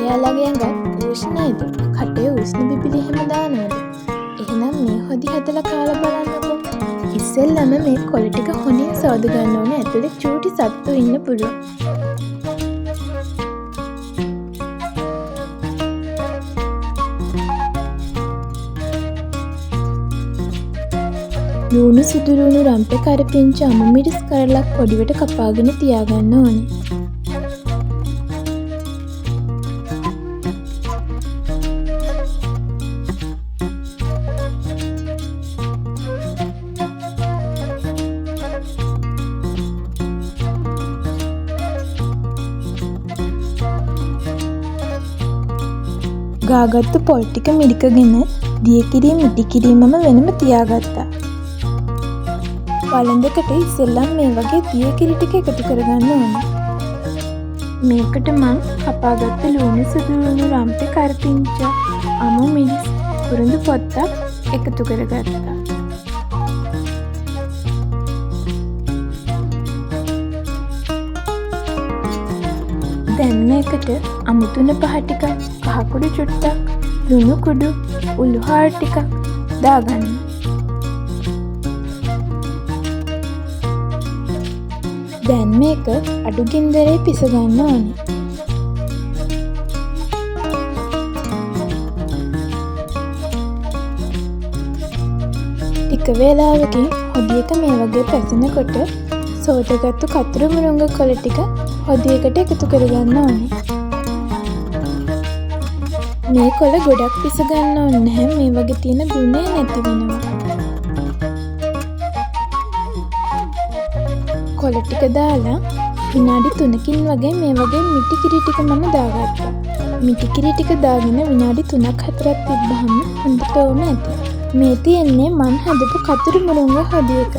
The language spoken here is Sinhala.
ඔයාලගේ ඇඟත් උෂ්ණයිද? කටේ උෂ්ණ බිබිලි එහෙම දානවද? එහෙනම් මේ හොදි හදලා කාලා බලන්නකෝ. ඉස්සෙල්ලම මේ කොළ ටික හොඳින් සෝද ගන්න ඕනේ. ඇතුලේ චූටි සත්තු ඉන්න පුළුවන්. ලුණු සුදු ලුණු රම්පේ කරපිංච අමු මිරිස් කරලක් පොඩිවට කපාගෙන තියාගන්න ඕනේ. ගාගත්තු පොල් ටික මිරිකගෙන දියකිරි මිටි කිරීමම වෙනම තියාගත්තා. වළඳකට ඉස්සෙල්ලම් මේ වගේ දියකිරි ටික එකතු කරගන්න ඕනේ. මේකට මං කපාගත්ත ලුණු සුදු ලුණු රම්පේ කරපිංච අමු මිරිස් කුරුඳු පොත්තක් එකතු කරගත්තා. දැන් මේකට අමු තුන පහ ටිකක්, කහ කුඩු චුට්ටක්, ලුණු කුඩු, උළු හාල් ටිකක් දාගන්න. දැන් මේක අඩු ගින්දරේ පිස ගන්න ඕනේ. ටික වේලාවකින් හොදියක මේ වගේ පැසෙනකොට සෝදගත්තු කතර මුරුංග කොළ ටික හොදියකට එකතු කරගන්න ඕනේ. මේ කොළ ගොඩක් පිස ගන්න ඕනේ නැහැ. මේ වගේ තියෙන ගුණේ නැති වෙනවා. කොළ ටික දාලා විනාඩි 3කින් වගේ මේ වගේ මිටි කිරි ටික මම දාගත්තා. මිටි කිරි ටික දාගෙන විනාඩි 3-4ක් තිබ්බහම හොඳටම ඇති. මේ තියෙන්නේ මං හදපු කතර මුරුංග හොදියක.